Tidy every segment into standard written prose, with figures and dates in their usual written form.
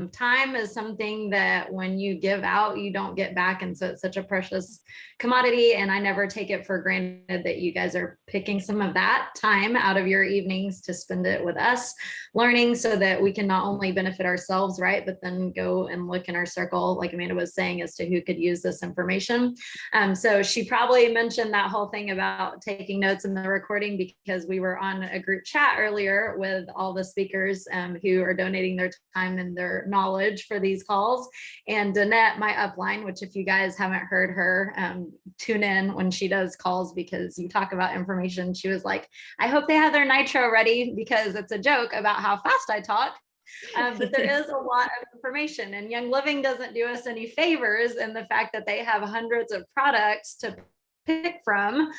Time is something that when you give out, you don't get back. And so it's such a precious commodity. And I never take it for granted that you guys are picking some of that time out of your evenings to spend it with us learning so that we can not only benefit ourselves, right, but then go and look in our circle, like Amanda was saying, as to who could use this information. So she probably mentioned that whole thing about taking notes in the recording because we were on a group chat earlier with all the speakers who are donating their time and their knowledge for these calls. And Danette, my upline, which if you guys haven't heard her, tune in when she does calls because you talk about information. She was like, I hope they have their nitro ready because it's a joke about how fast I talk. But there is a lot of information, and Young Living doesn't do us any favors in the fact that they have hundreds of products to pick from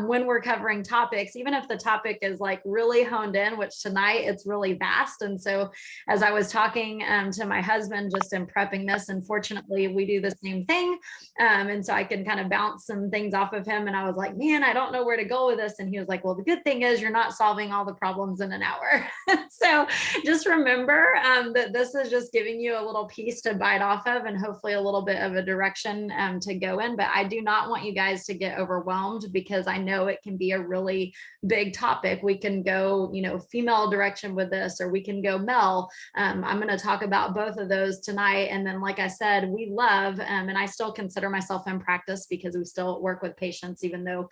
when we're covering topics, even if the topic is like really honed in, which tonight it's really vast. And so as I was talking to my husband just in prepping this, unfortunately we do the same thing, and so I can kind of bounce some things off of him, and I was like, man, I don't know where to go with this. And he was like, well, the good thing is you're not solving all the problems in an hour. So just remember that this is just giving you a little piece to bite off of and hopefully a little bit of a direction to go in. But I do not want you guys to get overwhelmed because I know it can be a really big topic. We can go, female direction with this, or we can go male. I'm going to talk about both of those tonight. And then, like I said, we love, and I still consider myself in practice because we still work with patients, even though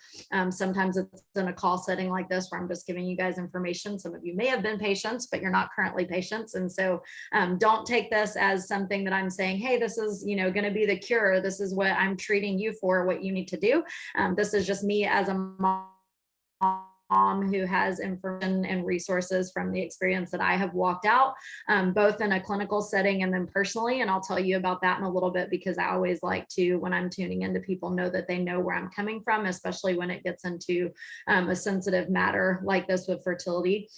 sometimes it's in a call setting like this where I'm just giving you guys information. Some of you may have been patients, but you're not currently patients. And so don't take this as something that I'm saying, hey, this is, going to be the cure. This is what I'm treating you for, what you need to do. This is just me as a mom who has information and resources from the experience that I have walked out, both in a clinical setting and then personally. And I'll tell you about that in a little bit, because I always like to, when I'm tuning into people, know that they know where I'm coming from, especially when it gets into a sensitive matter like this with fertility.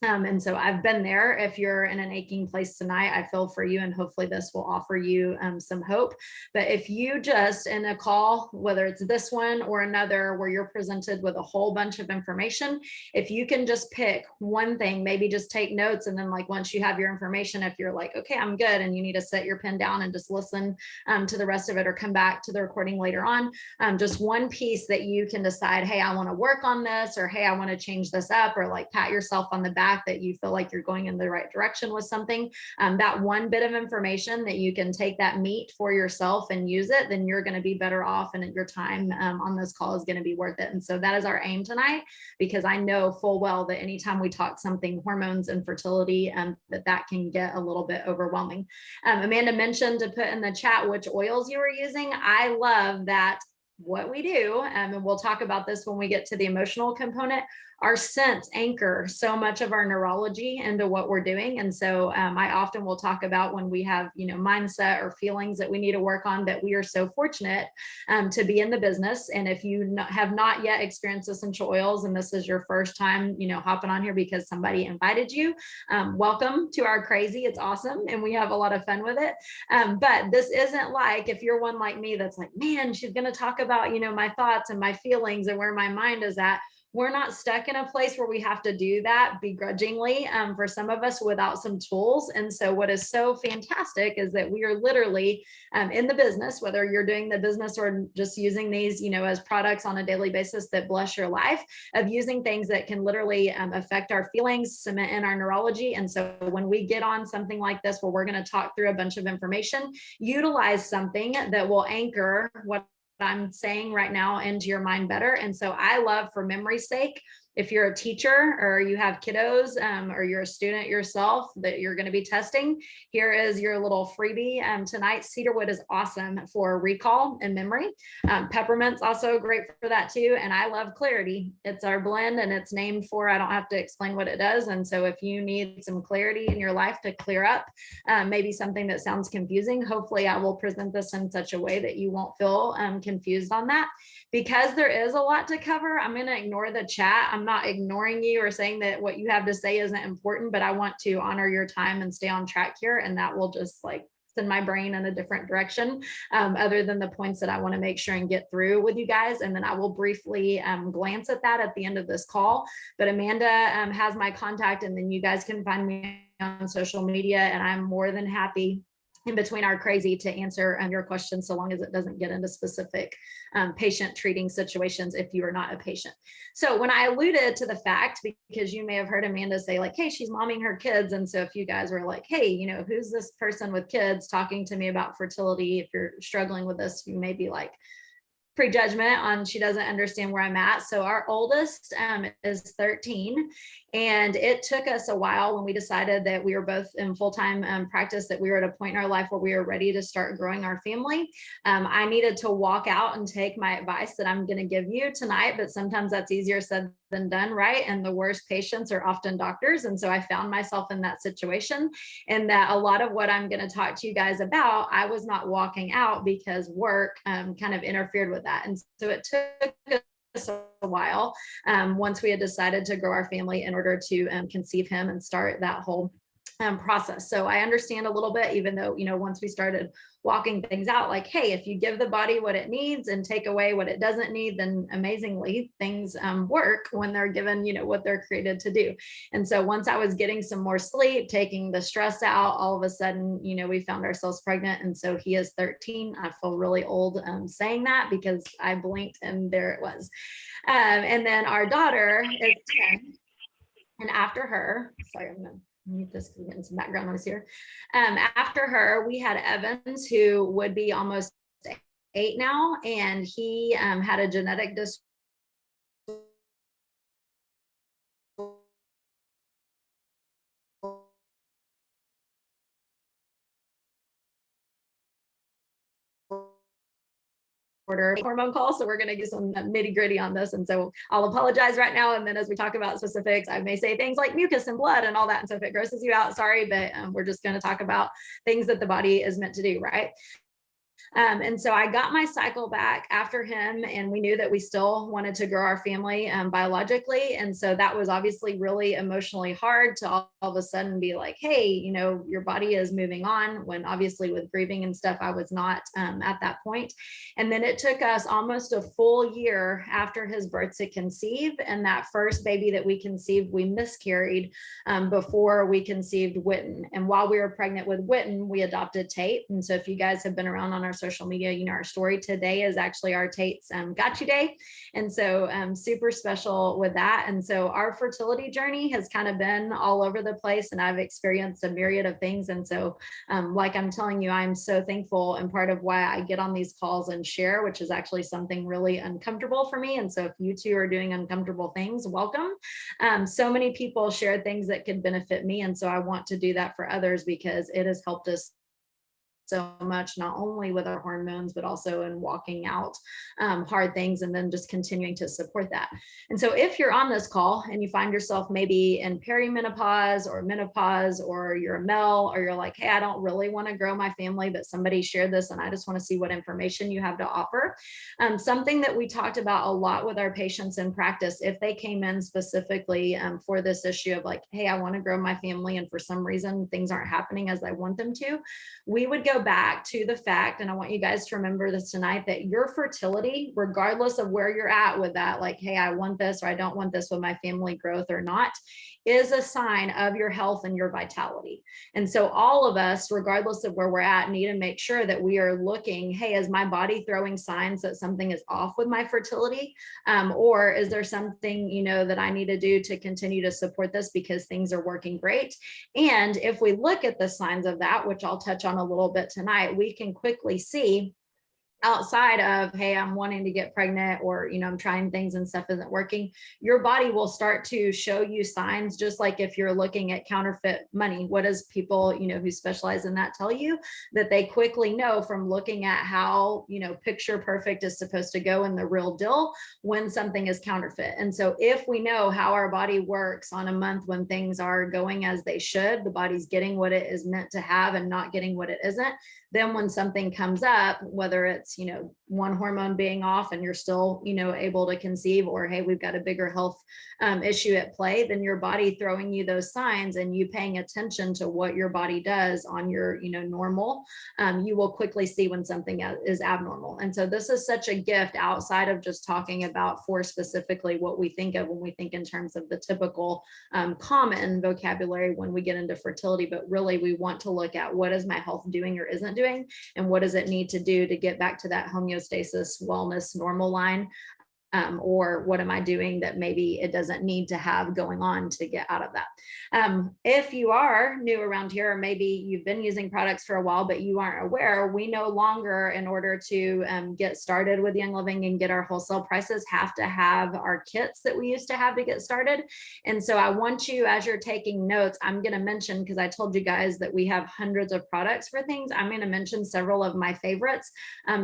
And so I've been there. If you're in an aching place tonight, I feel for you, and hopefully this will offer you some hope. But if you just in a call, whether it's this one or another where you're presented with a whole bunch of information, if you can just pick one thing, maybe just take notes, and then like once you have your information, if you're like, okay, I'm good, and you need to set your pen down and just listen to the rest of it or come back to the recording later on, just one piece that you can decide, hey, I want to work on this, or hey, I want to change this up, or like pat yourself on the back that you feel like you're going in the right direction with something, that one bit of information that you can take that meat for yourself and use it, then you're going to be better off, and your time on this call is going to be worth it. And so that is our aim tonight, because I know full well that anytime we talk something hormones and fertility, that can get a little bit overwhelming. Amanda mentioned to put in the chat which oils you were using. I love that. What we do, and we'll talk about this when we get to the emotional component, our scents anchor so much of our neurology into what we're doing. And so I often will talk about when we have, mindset or feelings that we need to work on, that we are so fortunate to be in the business. And if you have not yet experienced essential oils, and this is your first time, hopping on here because somebody invited you, welcome to our crazy. It's awesome. And we have a lot of fun with it. But this isn't like, if you're one like me, that's like, man, she's going to talk about, my thoughts and my feelings and where my mind is at. We're not stuck in a place where we have to do that begrudgingly, for some of us, without some tools. And so what is so fantastic is that we are literally in the business, whether you're doing the business or just using these, as products on a daily basis that bless your life, of using things that can literally affect our feelings, cement in our neurology. And so when we get on something like this, where we're going to talk through a bunch of information, utilize something that will anchor what I'm saying right now into your mind better. And so I love, for memory's sake, if you're a teacher or you have kiddos, or you're a student yourself that you're going to be testing, here is your little freebie tonight. Cedarwood is awesome for recall and memory. Peppermint's also great for that too. And I love Clarity. It's our blend, and it's named for, I don't have to explain what it does. And so if you need some clarity in your life to clear up maybe something that sounds confusing, hopefully I will present this in such a way that you won't feel confused on that. Because there is a lot to cover, I'm going to ignore the chat. I'm not ignoring you or saying that what you have to say isn't important, but I want to honor your time and stay on track here. And that will just like send my brain in a different direction, other than the points that I want to make sure and get through with you guys. And then I will briefly glance at that at the end of this call. But Amanda has my contact, and then you guys can find me on social media, and I'm more than happy in between our crazy to answer your questions, so long as it doesn't get into specific patient treating situations if you are not a patient. So when I alluded to the fact, because you may have heard Amanda say like, hey, she's momming her kids. And so if you guys were like, hey, you know, who's this person with kids talking to me about fertility? If you're struggling with this, you may be like, prejudgment on she doesn't understand where I'm at. So our oldest is 13, and it took us a while when we decided that we were both in full-time practice, that we were at a point in our life where we were ready to start growing our family. I needed to walk out and take my advice that I'm going to give you tonight, but sometimes that's easier said than done, right? And the worst patients are often doctors. And so I found myself in that situation, and that a lot of what I'm going to talk to you guys about, I was not walking out because work kind of interfered with that. And so it took us a while once we had decided to grow our family in order to conceive him and start that whole process. So I understand a little bit, even though, you know, once we started walking things out, like, hey, if you give the body what it needs and take away what it doesn't need, then amazingly things work when they're given, you know, what they're created to do. And so once I was getting some more sleep, taking the stress out, all of a sudden, you know, we found ourselves pregnant. And so he is 13. I feel really old saying that because I blinked and there it was. And then our daughter is 10. And after her, sorry, I'm gonna mute this because we're getting some background noise here. After her, we had Evans, who would be almost 8 now, and he had a genetic disorder hormone call. So we're going to get some nitty gritty on this. And so I'll apologize right now. And then as we talk about specifics, I may say things like mucus and blood and all that. And so if it grosses you out, sorry, but we're just going to talk about things that the body is meant to do, right? And so I got my cycle back after him, and we knew that we still wanted to grow our family biologically. And so that was obviously really emotionally hard to all of a sudden be like, hey, you know, your body is moving on, when obviously with grieving and stuff, I was not at that point. And then it took us almost a full year after his birth to conceive. And that first baby that we conceived, we miscarried before we conceived Witten. And while we were pregnant with Witten, we adopted Tate. And so if you guys have been around on our social media, you know, our story today is actually our Tate's Got You Day. And so super special with that. And so our fertility journey has kind of been all over the place, and I've experienced a myriad of things. And so like I'm telling you, I'm so thankful, and part of why I get on these calls and share, which is actually something really uncomfortable for me. And so if you two are doing uncomfortable things, welcome. So many people share things that could benefit me. And so I want to do that for others, because it has helped us so much, not only with our hormones, but also in walking out hard things, and then just continuing to support that. And so if you're on this call and you find yourself maybe in perimenopause or menopause, or you're a male, or you're like, hey, I don't really want to grow my family, but somebody shared this and I just want to see what information you have to offer. Something that we talked about a lot with our patients in practice, if they came in specifically for this issue of like, hey, I want to grow my family, and for some reason things aren't happening as I want them to, we would go back to the fact, and I want you guys to remember this tonight, that your fertility, regardless of where you're at with that, like, hey, I want this or I don't want this with my family growth or not, is a sign of your health and your vitality. And so all of us, regardless of where we're at, need to make sure that we are looking, hey, is my body throwing signs that something is off with my fertility? Or is there something, you know, that I need to do to continue to support this because things are working great? And if we look at the signs of that, which I'll touch on a little bit tonight, we can quickly see, outside of, hey, I'm wanting to get pregnant, or, you know, I'm trying things and stuff isn't working, your body will start to show you signs. Just like if you're looking at counterfeit money, what does people, you know, who specialize in that tell you? That they quickly know from looking at how, you know, picture perfect is supposed to go in the real deal when something is counterfeit. And so if we know how our body works on a month when things are going as they should, the body's getting what it is meant to have and not getting what it isn't, then when something comes up, whether it's, it's, one hormone being off and you're still, able to conceive, or, hey, we've got a bigger health issue at play, then your body throwing you those signs and you paying attention to what your body does on your, normal, you will quickly see when something is abnormal. And so this is such a gift outside of just talking about for specifically what we think of when we think in terms of the typical common vocabulary when we get into fertility, but really we want to look at what is my health doing or isn't doing, and what does it need to do to get back to that homeostasis, wellness, normal line. Or what am I doing that maybe it doesn't need to have going on to get out of that? If you are new around here, or maybe you've been using products for a while, but you aren't aware, we no longer, in order to get started with Young Living and get our wholesale prices, have to have our kits that we used to have to get started. And so I want you, as you're taking notes, I'm going to mention, because I told you guys that we have hundreds of products for things, I'm going to mention several of my favorites,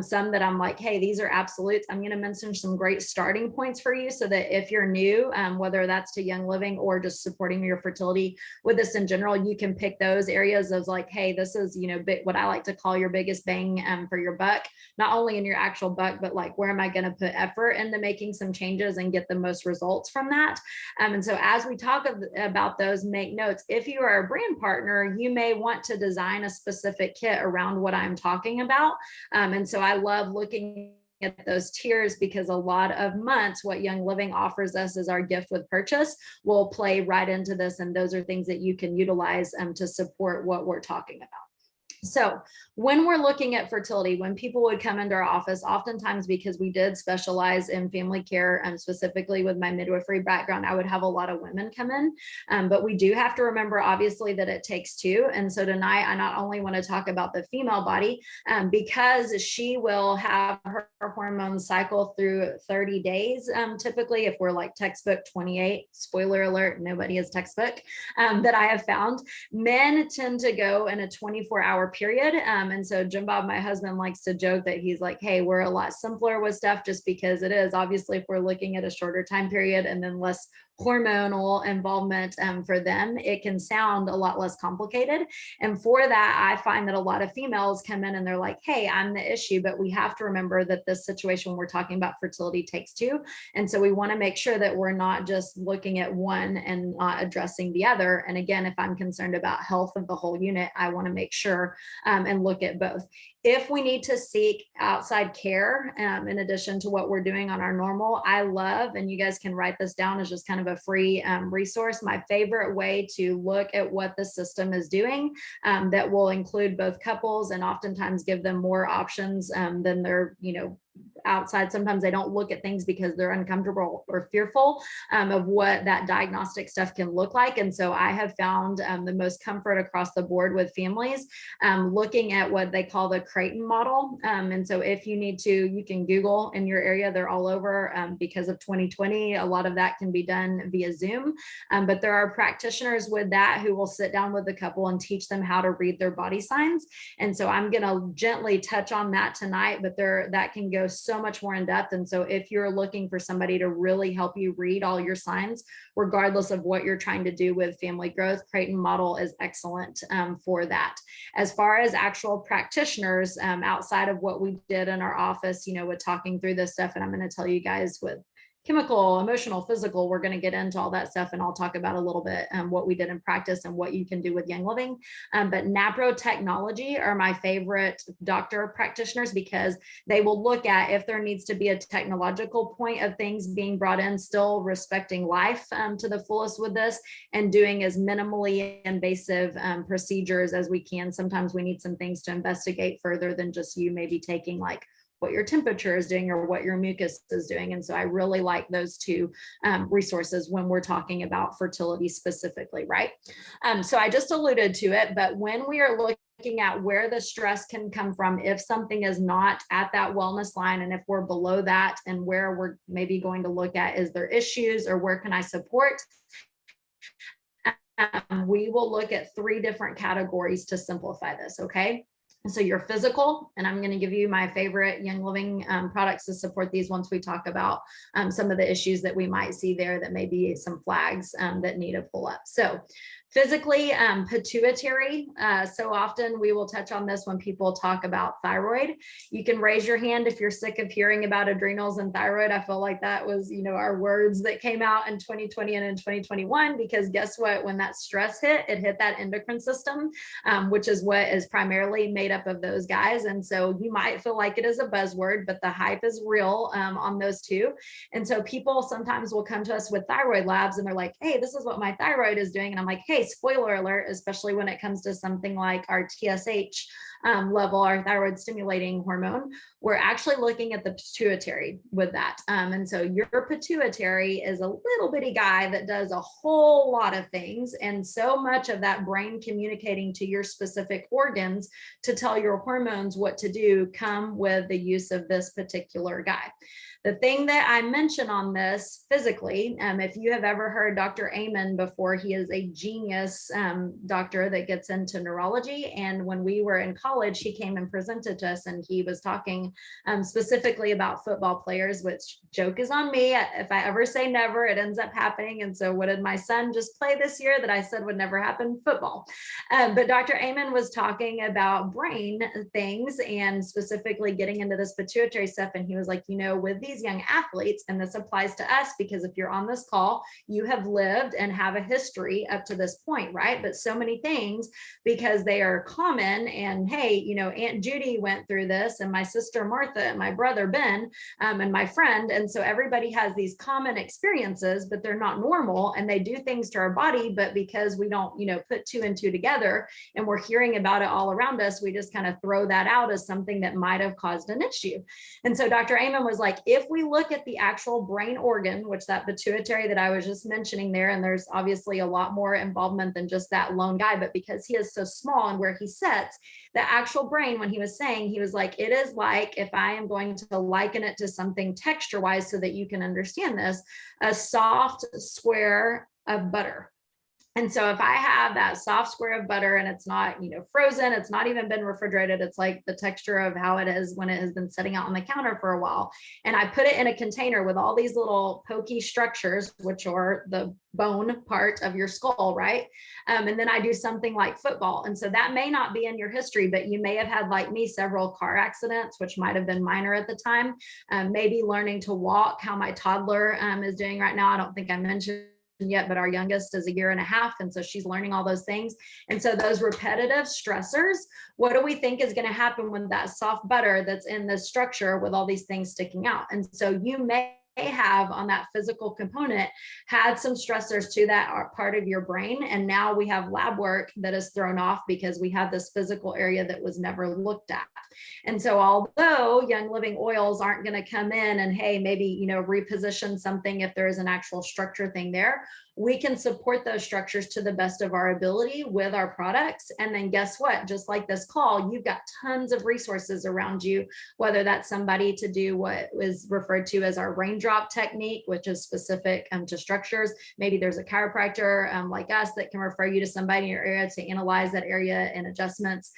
some that I'm like, hey, these are absolutes. I'm going to mention some great starting points for you, so that if you're new, whether that's to Young Living or just supporting your fertility with this in general, you can pick those areas of like, hey, this is, what I like to call your biggest bang for your buck, not only in your actual buck, but like, where am I going to put effort into making some changes and get the most results from that? And so as we talk about those, make notes. If you are a brand partner, you may want to design a specific kit around what I'm talking about. And so I love looking at those tiers, because a lot of months what Young Living offers us as our gift with purchase will play right into this, and those are things that you can utilize to support what we're talking about. So when we're looking at fertility, when people would come into our office, oftentimes, because we did specialize in family care, and specifically with my midwifery background, I would have a lot of women come in. But we do have to remember, obviously, that it takes two. And so tonight, I not only want to talk about the female body, because she will have her hormone cycle through 30 days. Typically, if we're like textbook 28, spoiler alert, nobody is textbook, that I have found. Men tend to go in a 24-hour period. And so Jim Bob, my husband, likes to joke that he's like, hey, we're a lot simpler with stuff, just because it is. Obviously, if we're looking at a shorter time period and then less hormonal involvement for them, it can sound a lot less complicated. And for that, I find that a lot of females come in and they're like, hey, I'm the issue. But we have to remember that this situation we're talking about, fertility, takes two. And so we want to make sure that we're not just looking at one and not addressing the other. And again, if I'm concerned about health of the whole unit, I want to make sure and look at both. If we need to seek outside care, in addition to what we're doing on our normal, I love, and you guys can write this down as just kind of a free resource, my favorite way to look at what the system is doing, that will include both couples and oftentimes give them more options than their, outside. Sometimes they don't look at things because they're uncomfortable or fearful of what that diagnostic stuff can look like. And so I have found the most comfort across the board with families looking at what they call the Creighton model. And so if you need to, you can Google in your area, they're all over. Because of 2020, a lot of that can be done via Zoom. But there are practitioners with that who will sit down with the couple and teach them how to read their body signs. And so I'm going to gently touch on that tonight, but that can go so much more in depth. And so if you're looking for somebody to really help you read all your signs, regardless of what you're trying to do with family growth, Creighton model is excellent for that. As far as actual practitioners, outside of what we did in our office, with talking through this stuff, and I'm going to tell you guys with chemical, emotional, physical, we're going to get into all that stuff, and I'll talk about a little bit what we did in practice and what you can do with Young Living. But NAPRO Technology are my favorite doctor practitioners, because they will look at if there needs to be a technological point of things being brought in, still respecting life to the fullest with this, and doing as minimally invasive procedures as we can. Sometimes we need some things to investigate further than just you maybe taking like what your temperature is doing or what your mucus is doing. And so I really like those two resources when we're talking about fertility specifically, right? So I just alluded to it, but when we are looking at where the stress can come from, if something is not at that wellness line, and if we're below that, and where we're maybe going to look at, is there issues or where can I support? We will look at 3 different categories to simplify this, okay? So your physical, and I'm going to give you my favorite Young Living products to support these once we talk about some of the issues that we might see there that may be some flags that need to pull up. So Physically, pituitary. So often we will touch on this when people talk about thyroid. You can raise your hand if you're sick of hearing about adrenals and thyroid. I feel like that was, our words that came out in 2020 and in 2021, because guess what? When that stress hit, it hit that endocrine system, which is what is primarily made up of those guys. And so you might feel like it is a buzzword, but the hype is real on those two. And so people sometimes will come to us with thyroid labs and they're like, hey, this is what my thyroid is doing. And I'm like, hey, spoiler alert, especially when it comes to something like our TSH level, our thyroid stimulating hormone, we're actually looking at the pituitary with that. And so your pituitary is a little bitty guy that does a whole lot of things. And so much of that brain communicating to your specific organs to tell your hormones what to do come with the use of this particular guy. The thing that I mention on this physically, if you have ever heard Dr. Amen before, he is a genius doctor that gets into neurology. And when we were in college, he came and presented to us, and he was talking specifically about football players, which joke is on me. If I ever say never, it ends up happening. And so what did my son just play this year that I said would never happen? Football. But Dr. Amen was talking about brain things and specifically getting into this pituitary stuff. And he was like, with these young athletes, and this applies to us because if you're on this call, you have lived and have a history up to this point, right? But so many things, because they are common, and hey, Aunt Judy went through this, and my sister Martha, and my brother Ben, and my friend. And so everybody has these common experiences, but they're not normal, and they do things to our body. But because we don't, put two and two together, and we're hearing about it all around us, we just kind of throw that out as something that might have caused an issue. And so Dr. Amen was like, if we look at the actual brain organ, which that pituitary that I was just mentioning there, and there's obviously a lot more involvement than just that lone guy, but because he is so small and where he sits, the actual brain, when he was saying, he was like, it is like, if I am going to liken it to something texture wise so that you can understand this, a soft square of butter. And so if I have that soft square of butter and it's not, frozen, it's not even been refrigerated, it's like the texture of how it is when it has been sitting out on the counter for a while. And I put it in a container with all these little pokey structures, which are the bone part of your skull, right? And then I do something like football. And so that may not be in your history, but you may have had, like me, several car accidents, which might have been minor at the time. Maybe learning to walk, how my toddler is doing right now. I don't think I mentioned yet, but our youngest is 1.5 years. And so she's learning all those things. And so those repetitive stressors, what do we think is going to happen when that soft butter that's in the structure with all these things sticking out? And so you may have on that physical component had some stressors to that part of your brain. And now we have lab work that is thrown off because we have this physical area that was never looked at. And so although Young Living oils aren't going to come in and, hey, maybe, reposition something if there is an actual structure thing there, we can support those structures to the best of our ability with our products. And then guess what? Just like this call, you've got tons of resources around you, whether that's somebody to do what is referred to as our raindrop technique, which is specific to structures. Maybe there's a chiropractor like us that can refer you to somebody in your area to analyze that area, and adjustments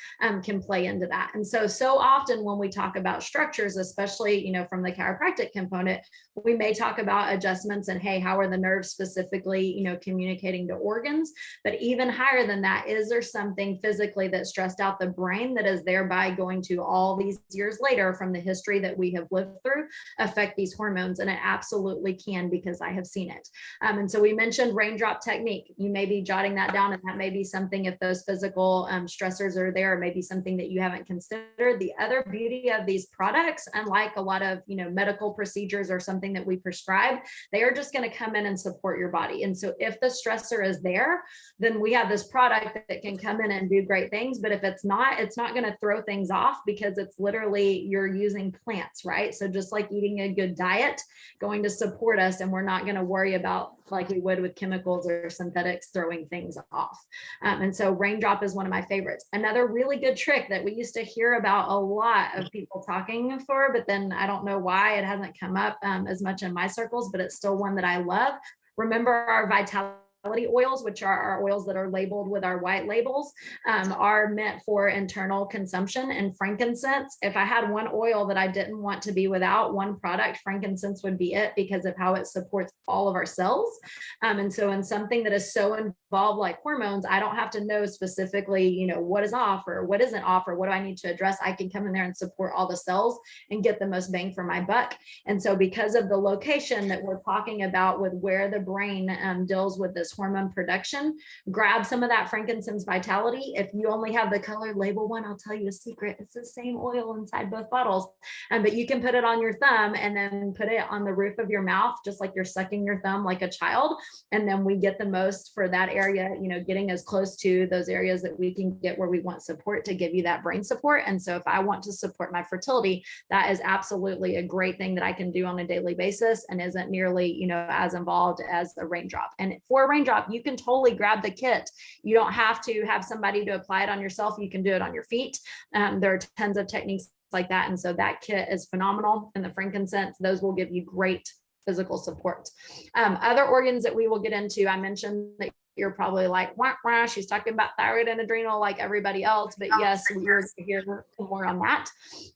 can play into that. And so often when we talk about structures, especially, from the chiropractic component, we may talk about adjustments and, hey, how are the nerves specifically, communicating to organs? But even higher than that, is there something physically that stressed out the brain that is thereby going to, all these years later from the history that we have lived through, affect these hormones? And it absolutely can, because I have seen it. And so we mentioned raindrop technique. You may be jotting that down, and that may be something, if those physical stressors are there, maybe something that you haven't considered. The other beauty of these products, unlike a lot of, medical procedures or something that we prescribe, they are just going to come in and support your body. And so if the stressor is there, then we have this product that can come in and do great things. But if it's not going to throw things off, because it's literally, you're using plants, right? So just like eating a good diet, going to support us, and we're not going to worry about, like we would with chemicals or synthetics, throwing things off. And so raindrop is one of my favorites. Another really good trick that we used to hear about a lot of people talking for, but then I don't know why it hasn't come up as much in my circles, but it's still one that I love. Remember our Vitality oils, which are our oils that are labeled with our white labels, are meant for internal consumption. And frankincense, if I had one oil that I didn't want to be without, one product, frankincense would be it, because of how it supports all of our cells. And so in something that is so involved like hormones, I don't have to know specifically, what is off or what isn't off or what do I need to address. I can come in there and support all the cells and get the most bang for my buck. And so because of the location that we're talking about with where the brain deals with this hormone production, grab some of that frankincense vitality. If you only have the colored label one, I'll tell you a secret. It's the same oil inside both bottles, but you can put it on your thumb and then put it on the roof of your mouth, just like you're sucking your thumb like a child. And then we get the most for that area, getting as close to those areas that we can get where we want support to give you that brain support. And so if I want to support my fertility, that is absolutely a great thing that I can do on a daily basis and isn't nearly, as involved as a raindrop. And for a raindrop, you can totally grab the kit. You don't have to have somebody to apply it on yourself. You can do it on your feet. There are tons of techniques like that. And so that kit is phenomenal. And the frankincense, those will give you great physical support. Other organs that we will get into, I mentioned that you're probably like, wah, wah, she's talking about thyroid and adrenal like everybody else, but yes, we're here more on that.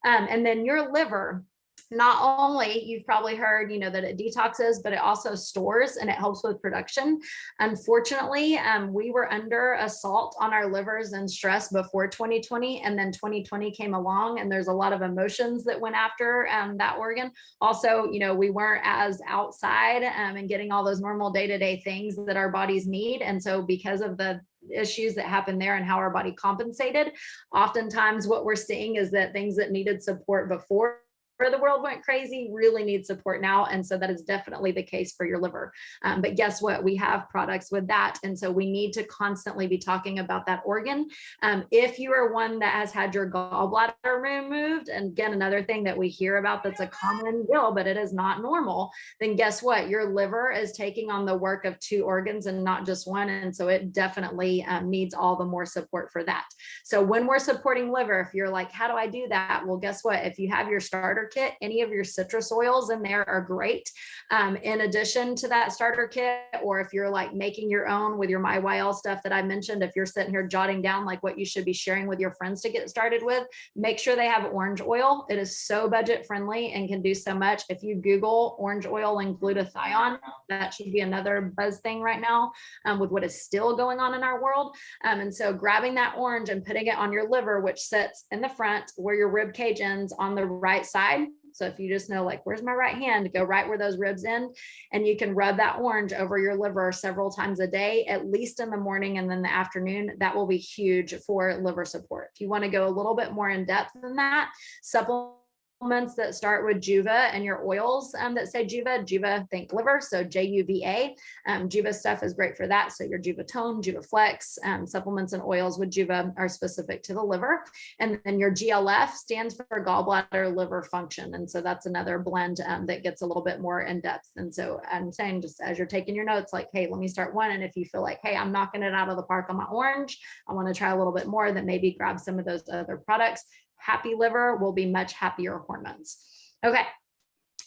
And then your liver, not only you've probably heard, that it detoxes, but it also stores and it helps with production. Unfortunately, we were under assault on our livers and stress before 2020, and then 2020 came along, and there's a lot of emotions that went after that organ. Also, we weren't as outside and getting all those normal day-to-day things that our bodies need. And so because of the issues that happened there and how our body compensated, oftentimes what we're seeing is that things that needed support before where the world went crazy really need support now. And so that is definitely the case for your liver. But guess what? We have products with that. And so we need to constantly be talking about that organ. If you are one that has had your gallbladder removed, and again, another thing that we hear about that's a common deal, but it is not normal, then guess what? Your liver is taking on the work of two organs and not just one. And so it definitely needs all the more support for that. So when we're supporting liver, if you're like, how do I do that? Well, guess what? If you have your starter kit, any of your citrus oils in there are great. In addition to that starter kit, or if you're like making your own with your MyYL stuff that I mentioned, if you're sitting here jotting down like what you should be sharing with your friends to get started with, make sure they have orange oil. It is so budget friendly and can do so much. If you Google orange oil and glutathione, that should be another buzz thing right now with what is still going on in our world. And so grabbing that orange and putting it on your liver, which sits in the front where your rib cage ends on the right side. So if you just know, like, where's my right hand, go right where those ribs end, and you can rub that orange over your liver several times a day, at least in the morning and then the afternoon. That will be huge for liver support. If you want to go a little bit more in depth than that, supplements that start with Juva and your oils that say Juva, think liver, so Juva. Juva stuff is great for that. So your Juva Tone, Juva Flex, supplements and oils with Juva are specific to the liver. And then your GLF stands for gallbladder liver function. And so that's another blend that gets a little bit more in depth. And so I'm saying, just as you're taking your notes, like, hey, let me start one. And if you feel like, hey, I'm knocking it out of the park on my orange, I want to try a little bit more, then maybe grab some of those other products. Happy liver will be much happier hormones. Okay.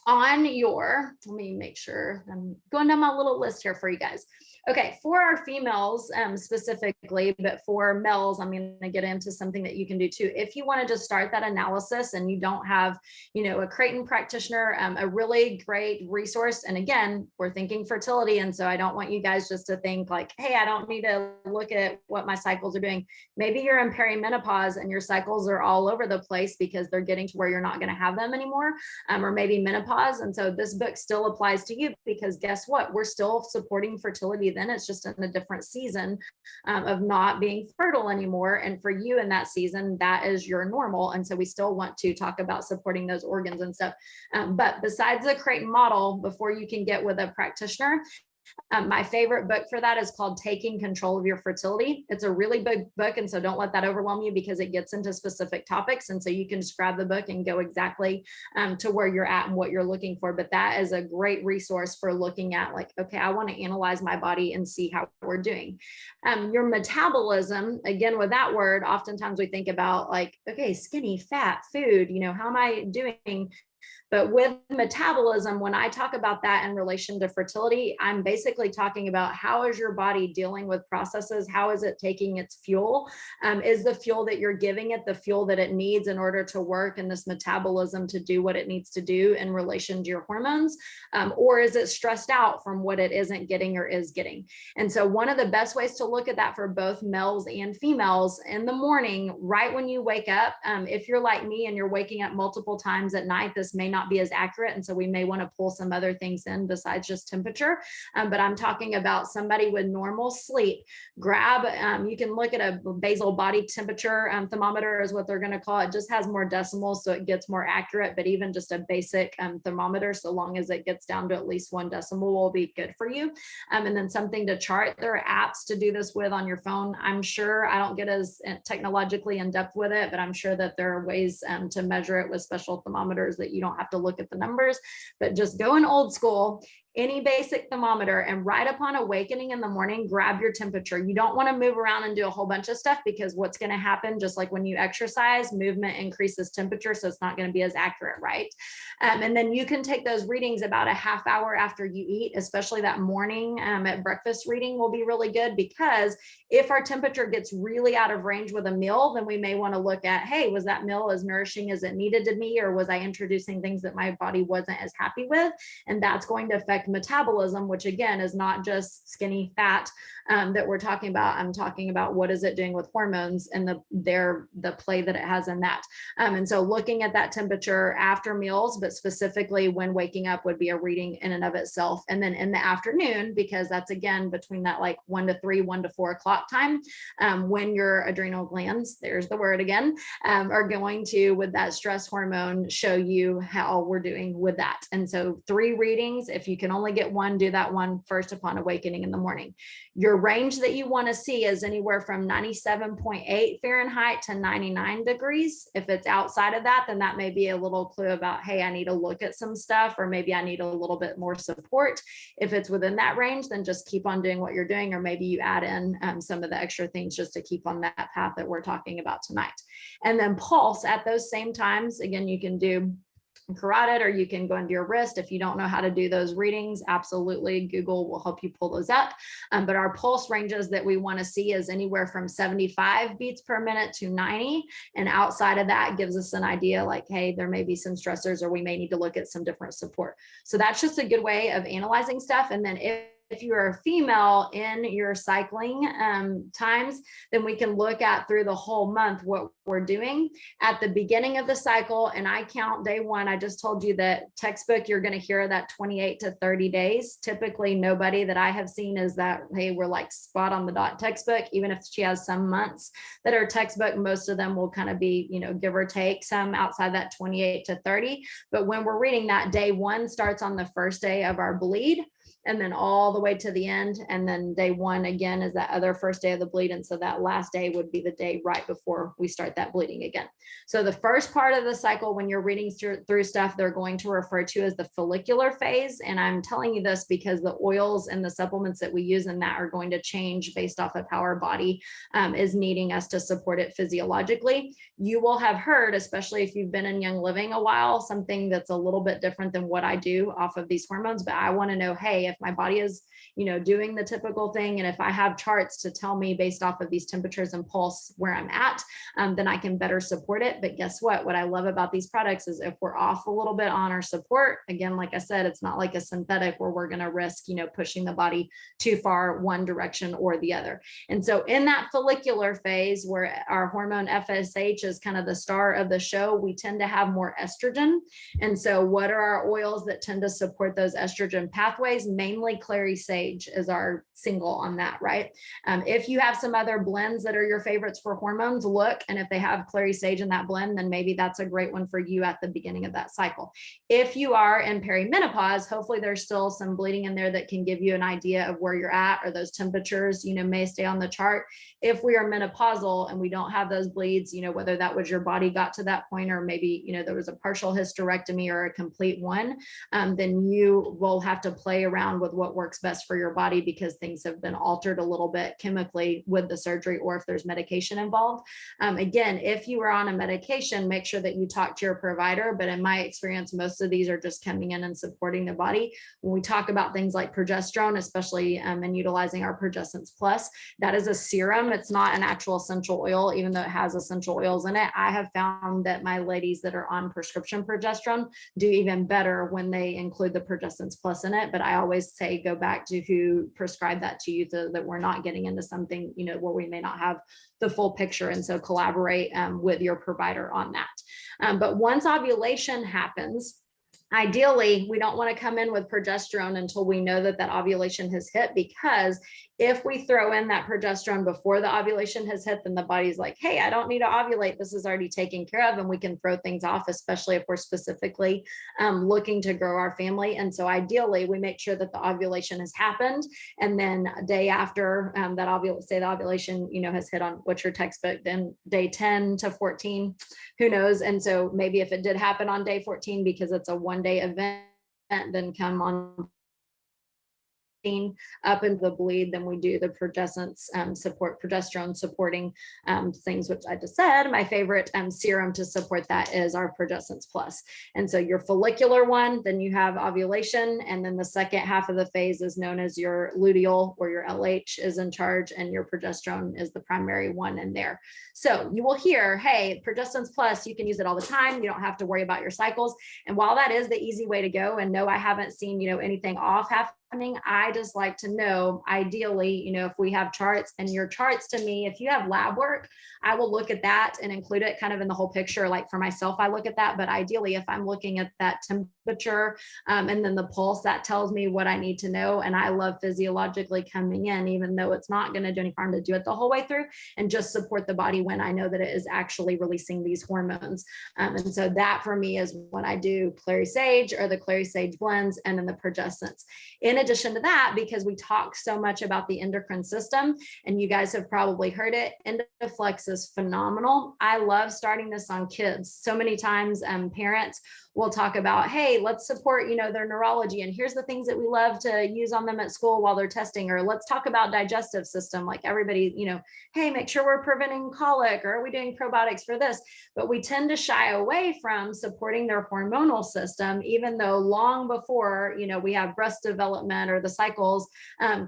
On your, let me make sure I'm going down my little list here for you guys. Okay, for our females specifically, but for males, I'm going to get into something that you can do too. If you wanted to start that analysis and you don't have, a Creighton practitioner, a really great resource. And again, we're thinking fertility. And so I don't want you guys just to think like, hey, I don't need to look at what my cycles are doing. Maybe you're in perimenopause and your cycles are all over the place because they're getting to where you're not going to have them anymore, or maybe menopause. And so this book still applies to you because guess what? We're still supporting fertility then. It's just in a different season of not being fertile anymore. And for you in that season, that is your normal. And so we still want to talk about supporting those organs and stuff. But besides the Creighton model, before you can get with a practitioner, my favorite book for that is called Taking Control of Your Fertility. It's a really big book, and so don't let that overwhelm you because it gets into specific topics. And so you can just grab the book and go exactly to where you're at and what you're looking for. But that is a great resource for looking at like, okay, I want to analyze my body and see how we're doing. Your metabolism, again, with that word, oftentimes we think about like, okay, skinny, fat, food, how am I doing? But with metabolism, when I talk about that in relation to fertility, I'm basically talking about how is your body dealing with processes? How is it taking its fuel? Is the fuel that you're giving it the fuel that it needs in order to work in this metabolism to do what it needs to do in relation to your hormones? Or is it stressed out from what it isn't getting or is getting? And so one of the best ways to look at that for both males and females in the morning, right when you wake up, if you're like me and you're waking up multiple times at night, this may not be as accurate. And so we may want to pull some other things in besides just temperature. But I'm talking about somebody with normal sleep. Grab, you can look at a basal body temperature thermometer is what they're going to call it. It just has more decimals, so it gets more accurate. But even just a basic thermometer, so long as it gets down to at least 1 decimal, will be good for you. And then something to chart. There are apps to do this with on your phone. I'm sure I don't get as technologically in depth with it, but I'm sure that there are ways to measure it with special thermometers that you don't have to look at the numbers, but just going old school, any basic thermometer, and right upon awakening in the morning, grab your temperature. You don't want to move around and do a whole bunch of stuff, because what's going to happen, just like when you exercise, movement increases temperature, so it's not going to be as accurate, right? And then you can take those readings about a half hour after you eat, especially that morning at breakfast reading will be really good, because if our temperature gets really out of range with a meal, then we may want to look at, hey, was that meal as nourishing as it needed to be, or was I introducing things that my body wasn't as happy with? And that's going to affect metabolism, which again is not just skinny fat that we're talking about. I'm talking about what is it doing with hormones and the play that it has in that. And so looking at that temperature after meals, but specifically when waking up, would be a reading in and of itself. And then in the afternoon, because that's again between that like 1 to 3, 1 to 4 o'clock time, when your adrenal glands, there's the word again, are going to, with that stress hormone, show you how we're doing with that. And so 3 readings, if you can only get one, do that one first upon awakening in the morning. Your range that you want to see is anywhere from 97.8 Fahrenheit to 99 degrees. If it's outside of that, then that may be a little clue about, hey, I need to look at some stuff, or maybe I need a little bit more support. If it's within that range, then just keep on doing what you're doing, or maybe you add in some of the extra things just to keep on that path that we're talking about tonight. And then pulse at those same times. Again, you can do carotid, or you can go into your wrist. If you don't know how to do those readings, absolutely, Google will help you pull those up. But our pulse ranges that we want to see is anywhere from 75 beats per minute to 90. And outside of that gives us an idea like, hey, there may be some stressors, or we may need to look at some different support. So that's just a good way of analyzing stuff. And then if you are a female in your cycling times, then we can look at through the whole month what we're doing at the beginning of the cycle. And I count day 1. I just told you that textbook, you're going to hear that 28 to 30 days. Typically, nobody that I have seen is that, hey, we're like spot on the dot textbook. Even if she has some months that are textbook, most of them will kind of be, give or take some outside that 28 to 30. But when we're reading that, day 1 starts on the first day of our bleed, and then all the way to the end. And then day 1 again is that other first day of the bleed. And so that last day would be the day right before we start that bleeding again. So the first part of the cycle, when you're reading through stuff, they're going to refer to as the follicular phase. And I'm telling you this because the oils and the supplements that we use in that are going to change based off of how our body is needing us to support it physiologically. You will have heard, especially if you've been in Young Living a while, something that's a little bit different than what I do off of these hormones. But I want to know, hey, if my body is, doing the typical thing, and if I have charts to tell me based off of these temperatures and pulse where I'm at, then I can better support it. But guess what? What I love about these products is if we're off a little bit on our support, again, like I said, it's not like a synthetic where we're going to risk, pushing the body too far one direction or the other. And so in that follicular phase where our hormone FSH is kind of the star of the show, we tend to have more estrogen. And so what are our oils that tend to support those estrogen pathways? Mainly clary sage is our single on that, right? If you have some other blends that are your favorites for hormones, look, and if they have clary sage in that blend, then maybe that's a great one for you at the beginning of that cycle. If you are in perimenopause, hopefully there's still some bleeding in there that can give you an idea of where you're at, or those temperatures, may stay on the chart. If we are menopausal and we don't have those bleeds, whether that was your body got to that point, or maybe, there was a partial hysterectomy or a complete one, then you will have to play around around with what works best for your body, because things have been altered a little bit chemically with the surgery, or if there's medication involved. Again, if you are on a medication, make sure that you talk to your provider. But in my experience, most of these are just coming in and supporting the body. When we talk about things like progesterone, especially and utilizing our Progestence Plus, that is a serum. It's not an actual essential oil, even though it has essential oils in it. I have found that my ladies that are on prescription progesterone do even better when they include the Progestence Plus in it. But I always say go back to who prescribed that to you, so that we're not getting into something, where we may not have the full picture. And so collaborate with your provider on that. But once ovulation happens, ideally, we don't want to come in with progesterone until we know that that ovulation has hit, because if we throw in that progesterone before the ovulation has hit, then the body's like, hey, I don't need to ovulate. This is already taken care of. And we can throw things off, especially if we're specifically looking to grow our family. And so ideally, we make sure that the ovulation has happened. And then a day after say the ovulation, has hit on what's your textbook, then day 10 to 14, who knows? And so maybe if it did happen on day 14, because it's a 1-day event, then come on up into the bleed, then we do the progesterone supporting things, which I just said. My favorite serum to support that is our Progestence Plus. And so your follicular one, then you have ovulation, and then the second half of the phase is known as your luteal, or your LH is in charge, and your progesterone is the primary one in there. So you will hear, hey, Progestence Plus, you can use it all the time. You don't have to worry about your cycles. And while that is the easy way to go, and no, I haven't seen, anything off happening, I just like to know, ideally, if we have charts, and your charts to me, if you have lab work, I will look at that and include it kind of in the whole picture. Like for myself, I look at that, but ideally, if I'm looking at that temperature and then the pulse, that tells me what I need to know. And I love physiologically coming in, even though it's not going to do any harm to do it the whole way through, and just support the body when I know that it is actually releasing these hormones. And so that for me is when I do clary sage, or the clary sage blends, and then the progestence. In addition to that, because we talk so much about the endocrine system, and you guys have probably heard it, Endoflex is phenomenal. I love starting this on kids. So many times parents will talk about, hey, let's support, their neurology, and here's the things that we love to use on them at school while they're testing, or let's talk about digestive system. Like everybody, hey, make sure we're preventing colic, or are we doing probiotics for this? But we tend to shy away from supporting their hormonal system, even though long before, we have breast development, or the cycles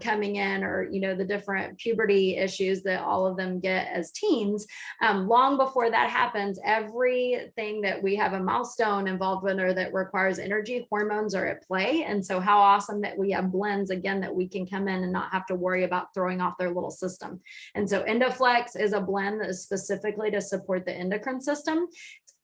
coming in, or, the different puberty issues that all of them get as teens, long before that happens, everything that we have a milestone involved with, or that requires energy, hormones are at play. And so how awesome that we have blends, again, that we can come in and not have to worry about throwing off their little system. And so Endoflex is a blend that is specifically to support the endocrine system.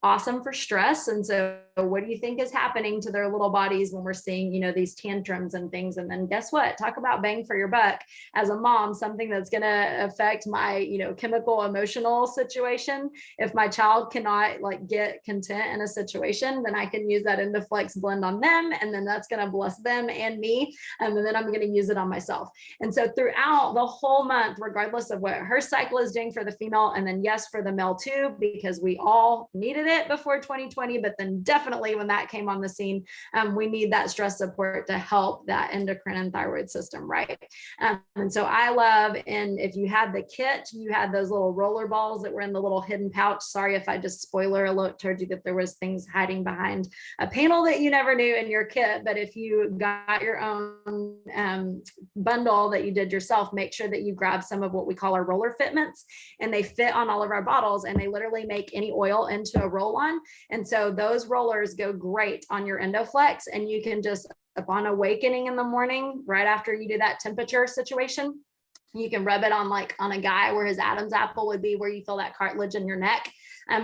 Awesome for stress. And so what do you think is happening to their little bodies when we're seeing, these tantrums and things? And then guess what? Talk about bang for your buck as a mom, something that's going to affect my, chemical, emotional situation. If my child cannot get content in a situation, then I can use that Endoflex blend on them. And then that's going to bless them and me. And then I'm going to use it on myself. And so throughout the whole month, regardless of what her cycle is doing for the female, and then yes, for the male too, because we all needed it before 2020, but then definitely when that came on the scene, we need that stress support to help that endocrine and thyroid system, right? And so I love, and if you had the kit, you had those little roller balls that were in the little hidden pouch. Sorry if I just spoiler alert told you that there was things hiding behind a panel that you never knew in your kit. But if you got your own bundle that you did yourself, make sure that you grab some of what we call our roller fitments, and they fit on all of our bottles, and they literally make any oil into a roll on. And so those rollers go great on your Endoflex, and you can just, upon awakening in the morning, right after you do that temperature situation, you can rub it on on a guy where his Adam's apple would be, where you feel that cartilage in your neck.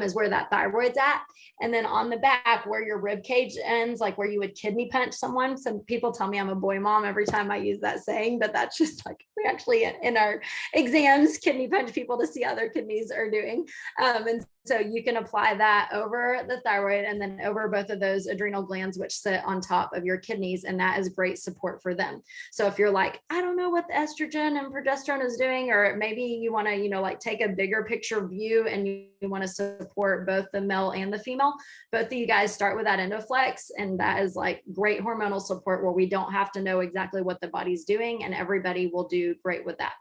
Is where that thyroid's at. And then on the back where your rib cage ends, like where you would kidney punch someone. Some people tell me I'm a boy mom every time I use that saying, but that's just we actually in our exams kidney punch people to see how their kidneys are doing. And so you can apply that over the thyroid, and then over both of those adrenal glands, which sit on top of your kidneys. And that is great support for them. So if you're like, I don't know what the estrogen and progesterone is doing, or maybe you want to, take a bigger picture view, and you want to support both the male and the female. Both of you guys start with that Endoflex, and that is like great hormonal support where we don't have to know exactly what the body's doing, and everybody will do great with that.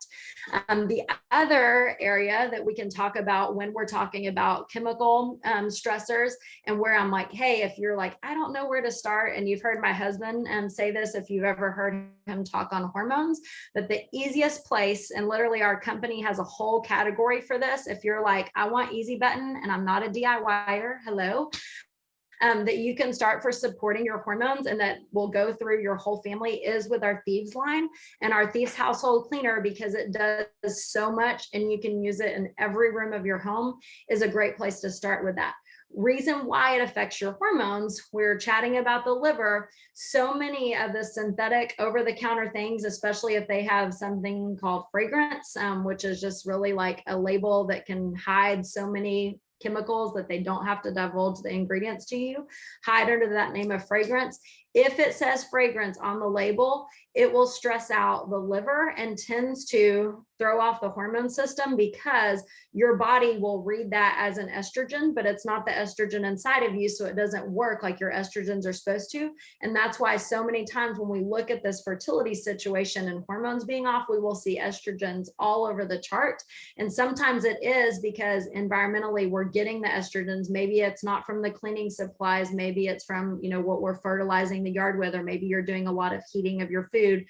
The other area that we can talk about when we're talking about chemical stressors, and where I'm like, hey, if you're like, I don't know where to start, and you've heard my husband say this, if you've ever heard him talk on hormones, that the easiest place, and literally our company has a whole category for this, if you're like, I want easy button and I'm not a DIYer, hello, that you can start for supporting your hormones and that will go through your whole family, is with our Thieves line and our Thieves household cleaner, because it does so much and you can use it in every room of your home, is a great place to start with that. Reason why it affects your hormones, we're chatting about the liver. So many of the synthetic over-the-counter things, especially if they have something called fragrance, which is just really like a label that can hide so many chemicals that they don't have to divulge the ingredients to you, hide under that name of fragrance. If it says fragrance on the label, it will stress out the liver and tends to throw off the hormone system, because your body will read that as an estrogen, but it's not the estrogen inside of you. So it doesn't work like your estrogens are supposed to. And that's why so many times when we look at this fertility situation and hormones being off, we will see estrogens all over the chart. And sometimes it is because environmentally we're getting the estrogens. Maybe it's not from the cleaning supplies. Maybe it's from, what we're fertilizing the yard with, or maybe you're doing a lot of heating of your food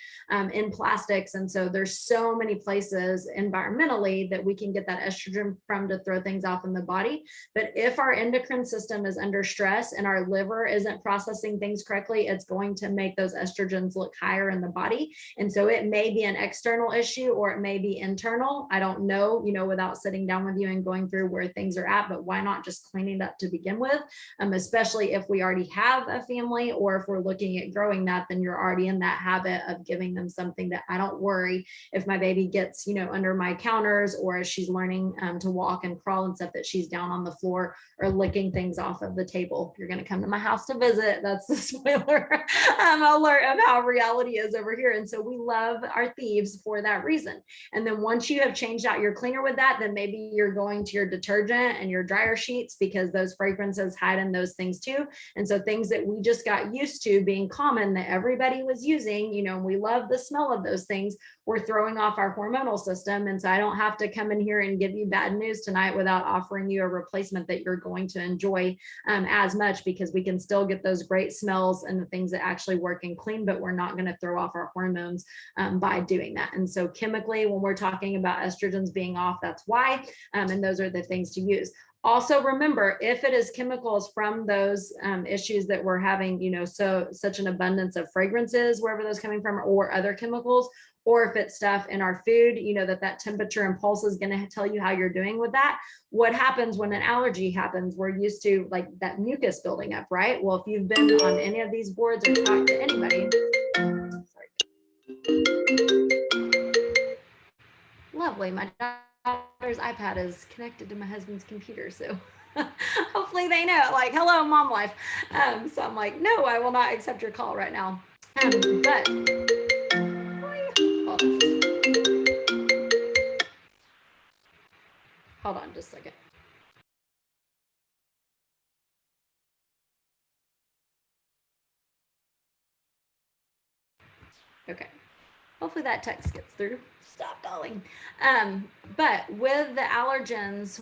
in plastics. And so there's so many places environmentally that we can get that estrogen from to throw things off in the body. But if our endocrine system is under stress and our liver isn't processing things correctly, it's going to make those estrogens look higher in the body. And so it may be an external issue or it may be internal. I don't know, without sitting down with you and going through where things are at, but why not just clean it up to begin with? Especially if we already have a family, or if we're looking at growing that, then you're already in that habit of giving them something that I don't worry if my baby gets, under my counters, or as she's learning to walk and crawl and stuff, that she's down on the floor or licking things off of the table. If you're going to come to my house to visit, that's the spoiler alert of how reality is over here. And so we love our Thieves for that reason. And then once you have changed out your cleaner with that, then maybe you're going to your detergent and your dryer sheets, because those fragrances hide in those things too. And so things that we just got used to being common that everybody was using, we love the smell of those things, we're throwing off our hormonal system. And so I don't have to come in here and give you bad news tonight without offering you a replacement that you're going to enjoy as much, because we can still get those great smells and the things that actually work and clean, but we're not going to throw off our hormones by doing that. And so chemically, when we're talking about estrogens being off, that's why, and those are the things to use. Also remember, if it is chemicals from those issues that we're having, such an abundance of fragrances, wherever those coming from, or other chemicals, or if it's stuff in our food, that temperature and pulse is going to tell you how you're doing with that. What happens when an allergy happens? We're used to like that mucus building up, right? Well, if you've been on any of these boards or talked to anybody, lovely. My daughter's iPad is connected to my husband's computer, so hopefully they know, like, hello, mom life. So I'm like, no, I will not accept your call right now. But hold on just a second. Okay. Hopefully that text gets through. Stop calling. But with the allergens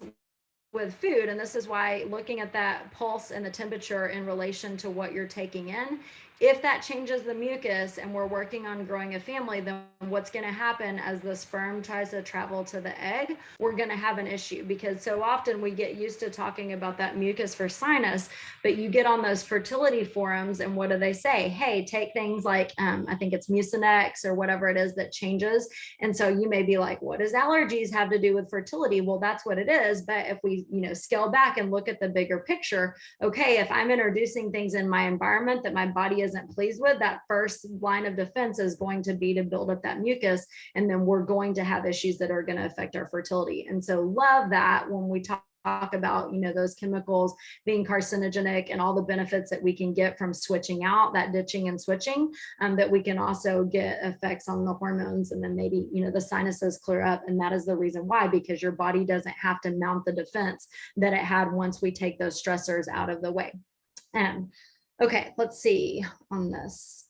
with food, and this is why looking at that pulse and the temperature in relation to what you're taking in, if that changes the mucus and we're working on growing a family, then what's going to happen as the sperm tries to travel to the egg, we're going to have an issue, because so often we get used to talking about that mucus for sinus, but you get on those fertility forums and what do they say? Hey, take things like, I think it's Mucinex or whatever it is that changes. And so you may be like, what does allergies have to do with fertility? Well, that's what it is. But if we, scale back and look at the bigger picture, okay, if I'm introducing things in my environment that my body isn't pleased with, that first line of defense is going to be to build up that mucus, and then we're going to have issues that are going to affect our fertility. And so love that when we talk talk about, you know, those chemicals being carcinogenic and all the benefits that we can get from switching out, that ditching and switching, that we can also get effects on the hormones, and then maybe, you know, the sinuses clear up. And that is the reason why, because your body doesn't have to mount the defense that it had once we take those stressors out of the way. Okay, let's see on this.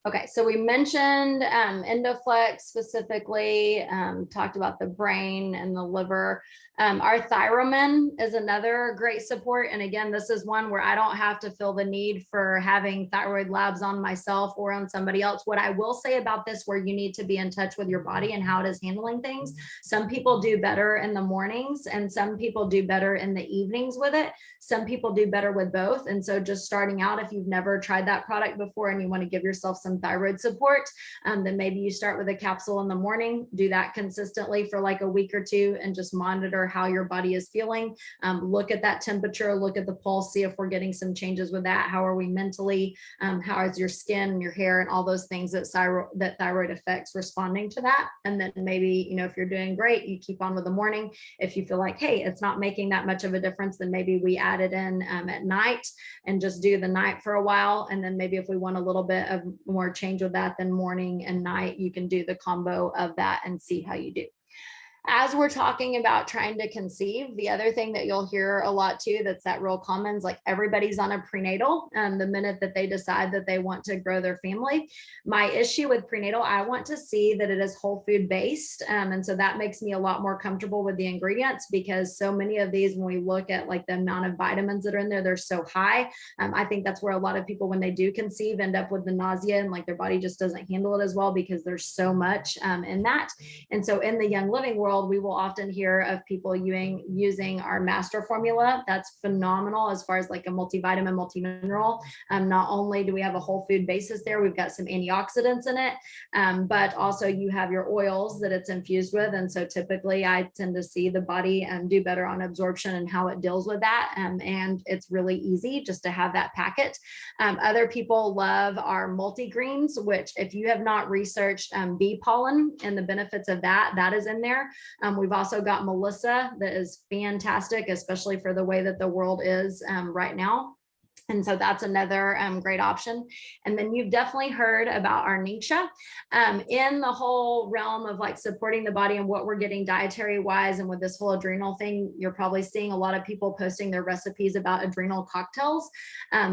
Okay, so we mentioned Endoflex specifically, talked about the brain and the liver. Our Thyromin is another great support. And again, this is one where I don't have to feel the need for having thyroid labs on myself or on somebody else. What I will say about this, where you need to be in touch with your body and how it is handling things. Some people do better in the mornings and some people do better in the evenings with it. Some people do better with both. And so just starting out, if you've never tried that product before and you want to give yourself some thyroid support, then maybe you start with a capsule in the morning, do that consistently for like a week or two, and just monitor how your body is feeling. Look at that temperature, look at the pulse, see if we're getting some changes with that. How are we mentally? How is your skin and your hair and all those things that thyroid affects responding to that? And then maybe, you know, if you're doing great, you keep on with the morning. If you feel like, hey, it's not making that much of a difference, then maybe we add it in at night and just do the night for a while. And then maybe if we want a little bit of more change with that, then morning and night, you can do the combo of that and see how you do. As we're talking about trying to conceive, the other thing that you'll hear a lot too, that's that real common, is like everybody's on a prenatal the minute that they decide that they want to grow their family. My issue with prenatal, I want to see that it is whole food based. And so that makes me a lot more comfortable with the ingredients, because so many of these, when we look at like the amount of vitamins that are in there, they're so high. I think that's where a lot of people, when they do conceive, end up with the nausea and like their body just doesn't handle it as well, because there's so much in that. And so in the Young Living world, we will often hear of people using our master formula. That's phenomenal as far as like a multivitamin, multimineral. Not only do we have a whole food basis there, we've got some antioxidants in it, but also you have your oils that it's infused with. And so typically I tend to see the body do better on absorption and how it deals with that. And it's really easy just to have that packet. Other people love our multi-greens, which if you have not researched bee pollen and the benefits of that, that is in there. We've also got Melissa that is fantastic, especially for the way that the world is right now. And so that's another great option. And then you've definitely heard about our Ningxia in the whole realm of like supporting the body and what we're getting dietary wise. And with this whole adrenal thing, you're probably seeing a lot of people posting their recipes about adrenal cocktails.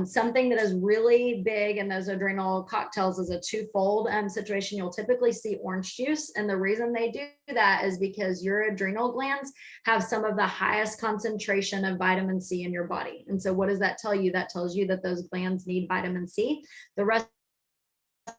Something that is really big in those adrenal cocktails is a twofold situation. You'll typically see orange juice. And the reason they do that is because your adrenal glands have some of the highest concentration of vitamin C in your body. And so what does that tell you? That tells you that those glands need vitamin C. The rest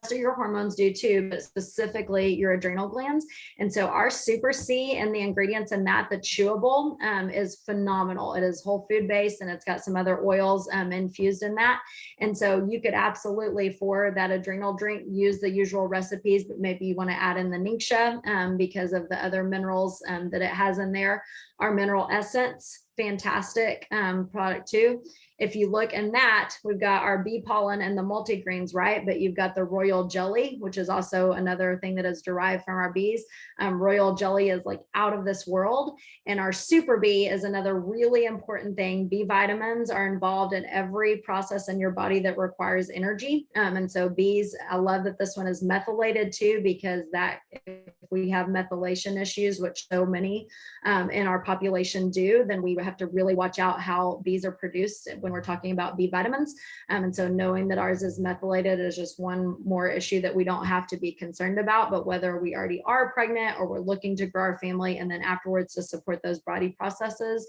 of your hormones do too, but specifically your adrenal glands. And so our Super C and the ingredients in that, the chewable, is phenomenal. It is whole food based and it's got some other oils infused in that. And so you could absolutely, for that adrenal drink, use the usual recipes, but maybe you want to add in the Ningxia because of the other minerals that it has in there. Our mineral essence, fantastic product too. If you look in that, we've got our bee pollen and the multigreens, right? But you've got the royal jelly, which is also another thing that is derived from our bees. Royal jelly is like out of this world. And our super bee is another really important thing. B vitamins are involved in every process in your body that requires energy. And so bees, I love that this one is methylated too, because that if we have methylation issues, which so many in our population do, then we have to really watch out how bees are produced when we're talking about B vitamins. And so knowing that ours is methylated is just one more issue that we don't have to be concerned about. But whether we already are pregnant or we're looking to grow our family and then afterwards to support those body processes,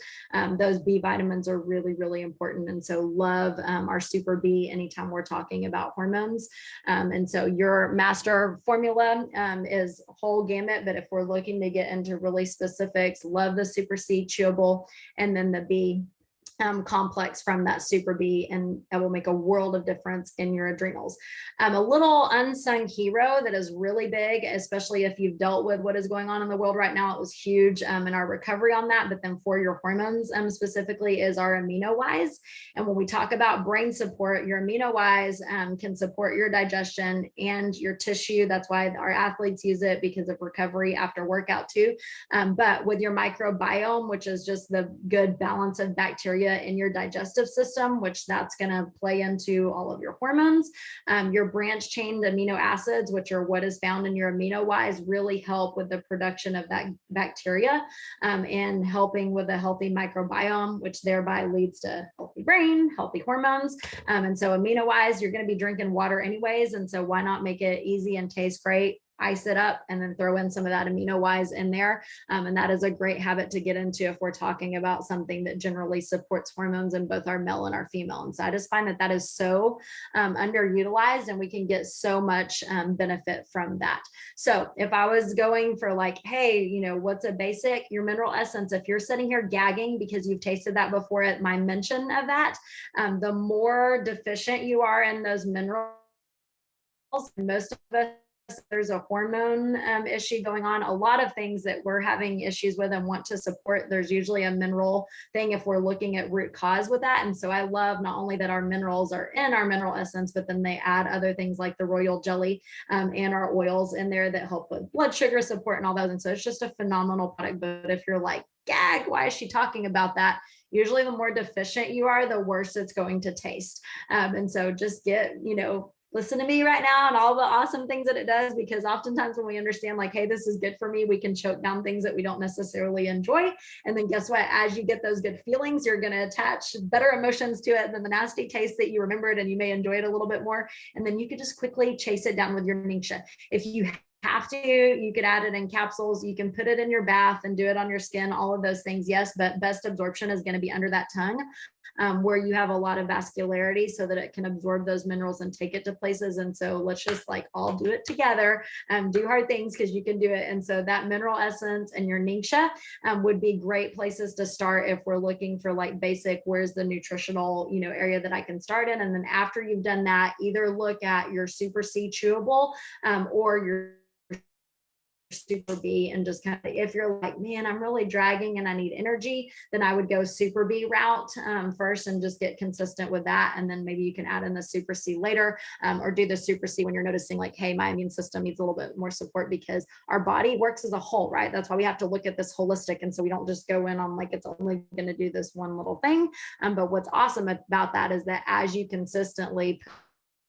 those B vitamins are really, really important. And so love our Super B anytime we're talking about hormones. And so your master formula is whole gamut, but if we're looking to get into really specifics, love the Super C chewable and then the B. complex from that Super B, and it will make a world of difference in your adrenals. A little unsung hero that is really big, especially if you've dealt with what is going on in the world right now. It was huge in our recovery on that, but then for your hormones specifically is our amino wise. And when we talk about brain support, your amino wise can support your digestion and your tissue. That's why our athletes use it, because of recovery after workout too. But with your microbiome, which is just the good balance of bacteria in your digestive system, which that's going to play into all of your hormones. Your branch chain amino acids, which are what is found in your amino wise, really help with the production of that bacteria and helping with a healthy microbiome, which thereby leads to healthy brain, healthy hormones. And so amino wise, you're going to be drinking water anyways. And so why not make it easy and taste great? Ice it up and then throw in some of that amino wise in there. And that is a great habit to get into if we're talking about something that generally supports hormones in both our male and our female. And so I just find that that is so underutilized, and we can get so much benefit from that. So if I was going for like, hey, you know, what's a basic, your mineral essence, if you're sitting here gagging because you've tasted that before at my mention of that, the more deficient you are in those minerals, most of us, there's a hormone issue going on. A lot of things that we're having issues with and want to support, there's usually a mineral thing if we're looking at root cause with that. And so I love not only that our minerals are in our mineral essence, but then they add other things like the royal jelly and our oils in there that help with blood sugar support and all those. And so it's just a phenomenal product. But if you're like, gag, why is she talking about that? Usually the more deficient you are, the worse it's going to taste. And so just get, you know, listen to me right now and all the awesome things that it does, because oftentimes when we understand like, hey, this is good for me, we can choke down things that we don't necessarily enjoy. And then guess what? As you get those good feelings, you're going to attach better emotions to it than the nasty taste that you remembered, and you may enjoy it a little bit more. And then you could just quickly chase it down with your Ningxia. If you have to, you could add it in capsules, you can put it in your bath and do it on your skin, all of those things, yes, but best absorption is going to be under that tongue. Where you have a lot of vascularity so that it can absorb those minerals and take it to places. And so let's just like all do it together, do hard things because you can do it. And so that mineral essence and your Ningxia would be great places to start if we're looking for like basic, where's the nutritional, you know, area that I can start in. And then after you've done that, either look at your Super C chewable or your Super B, and just kind of, if you're like, man, I'm really dragging and I need energy, then I would go Super B route first and just get consistent with that. And then maybe you can add in the Super C later, or do the Super C when you're noticing like, hey, my immune system needs a little bit more support, because our body works as a whole, right? That's why we have to look at this holistic. And so we don't just go in on like, it's only going to do this one little thing. But what's awesome about that is that as you consistently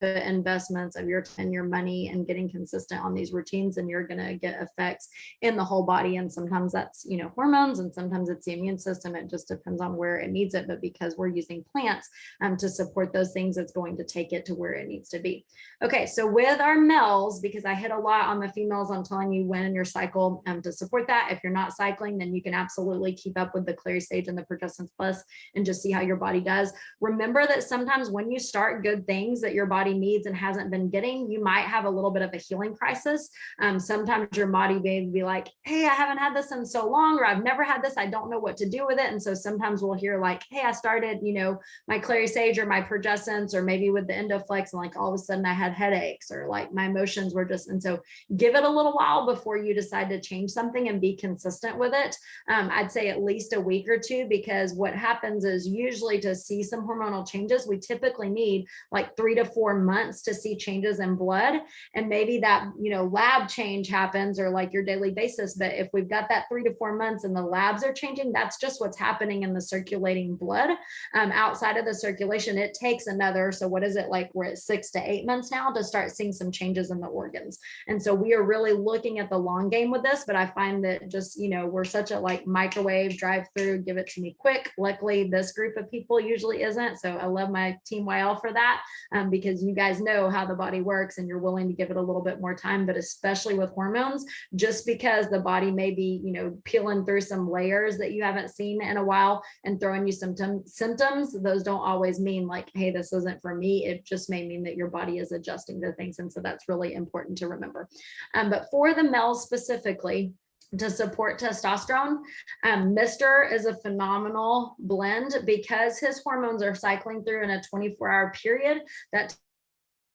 the investments of your time, your money, and getting consistent on these routines, and you're going to get effects in the whole body. And sometimes that's, you know, hormones, and sometimes it's the immune system. It just depends on where it needs it. But because we're using plants to support those things, it's going to take it to where it needs to be. Okay, so with our males, because I hit a lot on the females, I'm telling you when in your cycle to support that. If you're not cycling, then you can absolutely keep up with the Clary Sage and the Progestins Plus and just see how your body does. Remember that sometimes when you start good things that your body needs and hasn't been getting, you might have a little bit of a healing crisis. Sometimes your body may be like, hey, I haven't had this in so long, or I've never had this, I don't know what to do with it. And so sometimes we'll hear like, hey, I started, you know, my Clary Sage or my Progestins, or maybe with the Endoflex, and like all of a sudden I had headaches, or like my emotions were just, and so give it a little while before you decide to change something and be consistent with it. I'd say at least a week or two, because what happens is usually to see some hormonal changes, we typically need like 3 to 4 months to see changes in blood. And maybe that, you know, lab change happens, or like your daily basis. But if we've got that 3 to 4 months and the labs are changing, that's just what's happening in the circulating blood. Outside of the circulation, it takes another, so what is it, like we're at 6 to 8 months now to start seeing some changes in the organs. And so we are really looking at the long game with this. But I find that just, you know, we're such a like microwave drive through, give it to me quick. Luckily, this group of people usually isn't. So I love my team YL for that, because you guys know how the body works and you're willing to give it a little bit more time. But especially with hormones, just because the body may be, you know, peeling through some layers that you haven't seen in a while and throwing you some symptoms, those don't always mean like, hey, this isn't for me. It just may mean that your body is adjusting to things. And so that's really important to remember. But for the males specifically, to support testosterone. Mr. is a phenomenal blend because his hormones are cycling through in a 24-hour period. That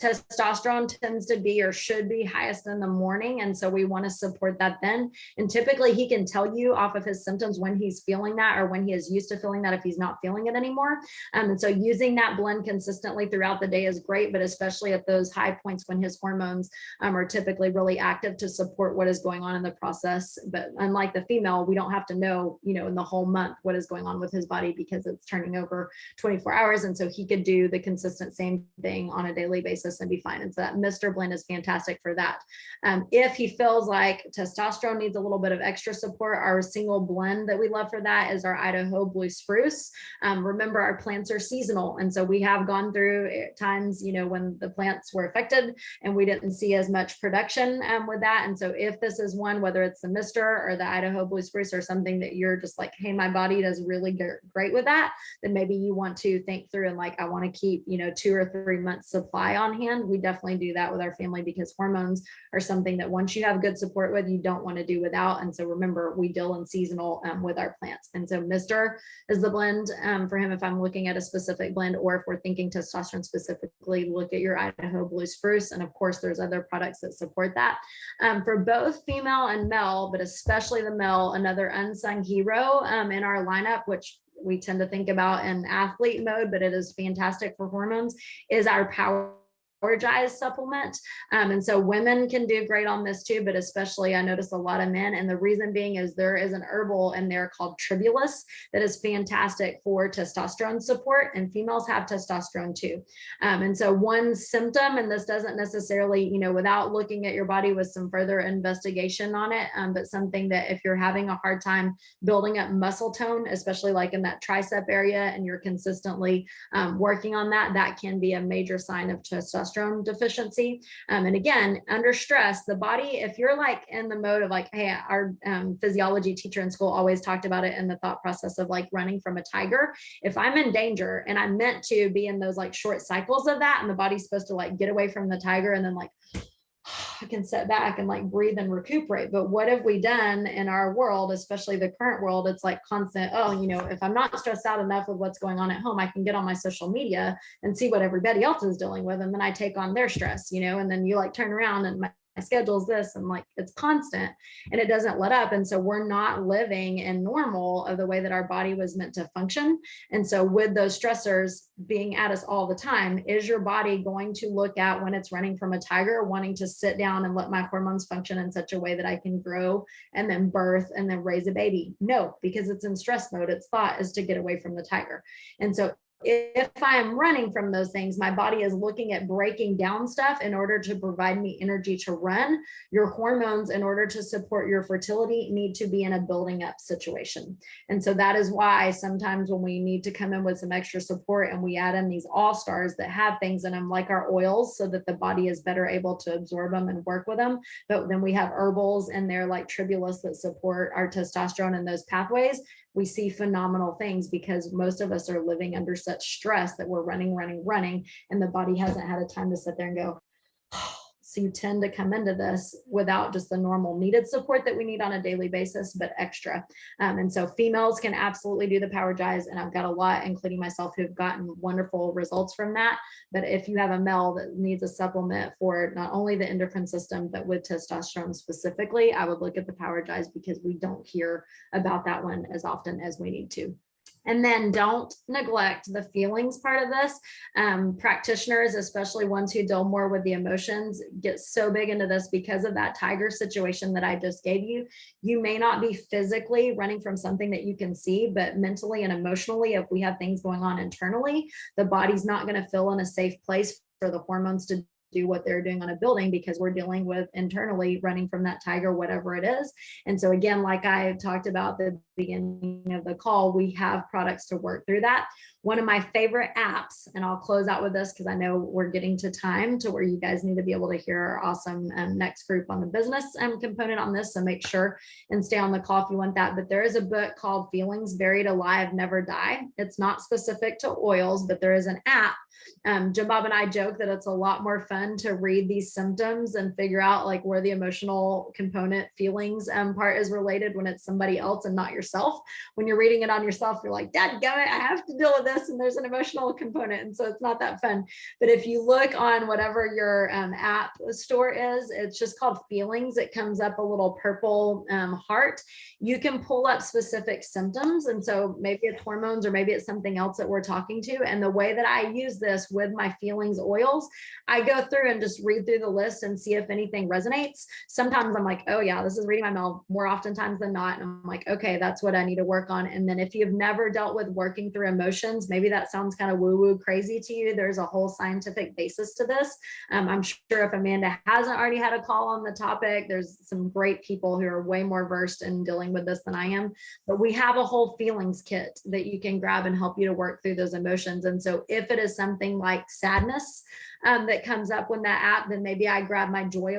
testosterone tends to be or should be highest in the morning. And so we want to support that then. And typically he can tell you off of his symptoms when he's feeling that or when he is used to feeling that if he's not feeling it anymore. And so using that blend consistently throughout the day is great, but especially at those high points when his hormones are typically really active to support what is going on in the process. But unlike the female, we don't have to know, in the whole month what is going on with his body because it's turning over 24 hours. And so he could do the consistent same thing on a daily basis and be fine. And so that Mr. blend is fantastic for that. If he feels like testosterone needs a little bit of extra support, our single blend that we love for that is our Idaho Blue Spruce. Remember, our plants are seasonal. And so we have gone through times, when the plants were affected and we didn't see as much production with that. And so if this is one, whether it's the Mr. or the Idaho Blue Spruce or something that you're just like, hey, my body does really great with that, then maybe you want to think through and like, I want to keep, 2 or 3 months supply on hand. We definitely do that with our family because hormones are something that once you have good support with, you don't want to do without. And so remember, we deal in seasonal with our plants. And so Mr. is the blend for him if I'm looking at a specific blend, or if we're thinking testosterone specifically, look at your Idaho Blue Spruce. And of course, there's other products that support that. For both female and male, but especially the male, another unsung hero in our lineup, which we tend to think about in athlete mode, but it is fantastic for hormones, is our Power supplement. And so women can do great on this too, but especially I notice a lot of men. And the reason being is there is an herbal in there called tribulus that is fantastic for testosterone support, and females have testosterone too. And so one symptom, and this doesn't necessarily, without looking at your body with some further investigation on it, but something that if you're having a hard time building up muscle tone, especially like in that tricep area, and you're consistently working on that, that can be a major sign of testosterone deficiency. And again, under stress, the body, if you're like in the mode of like, hey, our physiology teacher in school always talked about it in the thought process of like running from a tiger. If I'm in danger and I'm meant to be in those like short cycles of that, and the body's supposed to like get away from the tiger and then like I can sit back and like breathe and recuperate. But what have we done in our world, especially the current world? It's like constant, if I'm not stressed out enough with what's going on at home, I can get on my social media and see what everybody else is dealing with. And then I take on their stress, and then you like turn around and my schedule's this, and like it's constant and it doesn't let up. And so we're not living in normal of the way that our body was meant to function. And so with those stressors being at us all the time, is your body going to look at when it's running from a tiger, wanting to sit down and let my hormones function in such a way that I can grow and then birth and then raise a baby? No, because it's in stress mode. Its thought is to get away from the tiger. And so if I am running from those things, my body is looking at breaking down stuff in order to provide me energy to run. Your hormones, in order to support your fertility, need to be in a building up situation. And so that is why sometimes when we need to come in with some extra support and we add in these all stars that have things in them like our oils so that the body is better able to absorb them and work with them. But then we have herbals in there like tribulus that support our testosterone and those pathways. We see phenomenal things because most of us are living under such stress that we're running, and the body hasn't had a time to sit there and go, so you tend to come into this without just the normal needed support that we need on a daily basis, but extra. And so females can absolutely do the Power Jives, and I've got a lot, including myself, who've gotten wonderful results from that. But if you have a male that needs a supplement for not only the endocrine system, but with testosterone specifically, I would look at the Power Jives because we don't hear about that one as often as we need to. And then don't neglect the feelings part of this. Practitioners, especially ones who deal more with the emotions, get so big into this because of that tiger situation that I just gave you. You may not be physically running from something that you can see, but mentally and emotionally, if we have things going on internally, the body's not going to feel in a safe place for the hormones to do what they're doing on a building because we're dealing with internally running from that tiger, whatever it is. And so again, like I talked about the beginning of the call, we have products to work through that. One of my favorite apps, and I'll close out with this because I know we're getting to time to where you guys need to be able to hear our awesome next group on the business component on this. So make sure and stay on the call if you want that. But there is a book called Feelings Buried Alive, Never Die. It's not specific to oils, but there is an app. Jim Bob and I joke that it's a lot more fun fun to read these symptoms and figure out like where the emotional component feelings part is related when it's somebody else and not yourself. When you're reading it on yourself, you're like, dadgummit, I have to deal with this, and there's an emotional component, and so it's not that fun. But if you look on whatever your app store is, it's just called Feelings. It comes up a little purple heart. You can pull up specific symptoms, and so maybe it's hormones or maybe it's something else that we're talking to. And the way that I use this with my feelings oils, I go through and just read through the list and see if anything resonates. Sometimes I'm like, oh yeah, this is reading my mail, more oftentimes than not. And I'm like, okay, that's what I need to work on. And then if you've never dealt with working through emotions, maybe that sounds kind of woo-woo crazy to you. There's a whole scientific basis to this. I'm sure if Amanda hasn't already had a call on the topic, there's some great people who are way more versed in dealing with this than I am. But we have a whole feelings kit that you can grab and help you to work through those emotions. And so if it is something like sadness that comes up when that app, then maybe I grab my joy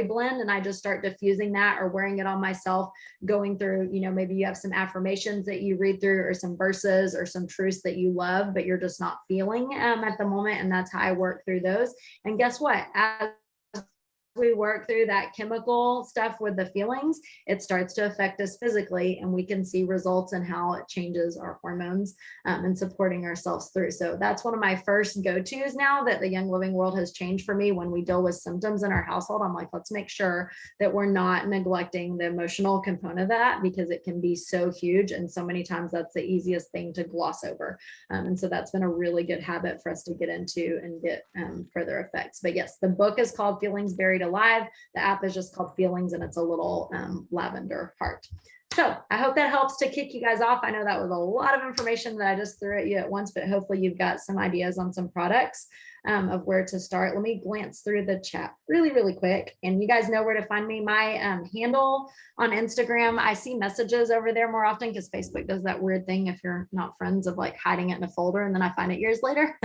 blend and I just start diffusing that, or wearing it on myself, going through, maybe you have some affirmations that you read through, or some verses or some truths that you love, but you're just not feeling at the moment. And that's how I work through those. And guess what? As we work through that chemical stuff with the feelings, it starts to affect us physically, and we can see results in how it changes our hormones and supporting ourselves through. So that's one of my first go-tos now that the Young Living world has changed for me. When we deal with symptoms in our household, I'm like, let's make sure that we're not neglecting the emotional component of that, because it can be so huge. And so many times that's the easiest thing to gloss over. And so that's been a really good habit for us to get into and get further effects. But yes, the book is called Feelings Buried Alive. The app is just called Feelings, and it's a little lavender heart. So I hope that helps to kick you guys off. I know that was a lot of information that I just threw at you at once, but hopefully you've got some ideas on some products of where to start. Let me glance through the chat really quick. And you guys know where to find me. My handle on Instagram, I see messages over there more often because Facebook does that weird thing if you're not friends of like hiding it in a folder, and then I find it years later.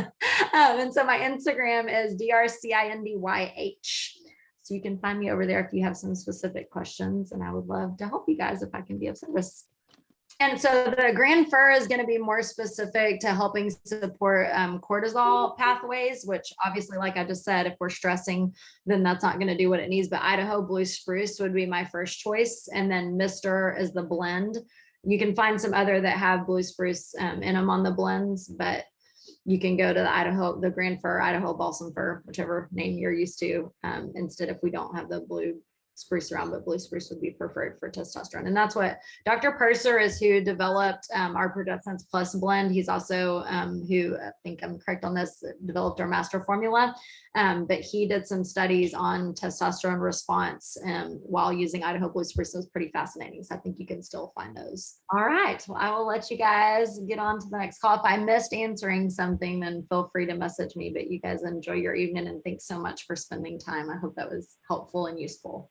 And so my Instagram is DRCINDYH. So you can find me over there if you have some specific questions, and I would love to help you guys if I can be of service. And so the Grand Fur is going to be more specific to helping support cortisol pathways, which obviously, like I just said, if we're stressing, then that's not going to do what it needs. But Idaho Blue Spruce would be my first choice. And then Mr. is the blend. You can find some other that have Blue Spruce in them on the blends, but you can go to the Grand Fir, Idaho Balsam Fir, whichever name you're used to, instead if we don't have the Blue Spruce around, but Blue Spruce would be preferred for testosterone. And that's what Dr. Purser is, who developed our Progestence Plus blend. He's also who, I think I'm correct on this, developed our master formula. But he did some studies on testosterone response while using Idaho Blue Spruce. It was pretty fascinating. So I think you can still find those. All right. Well, I will let you guys get on to the next call. If I missed answering something, then feel free to message me. But you guys enjoy your evening, and thanks so much for spending time. I hope that was helpful and useful.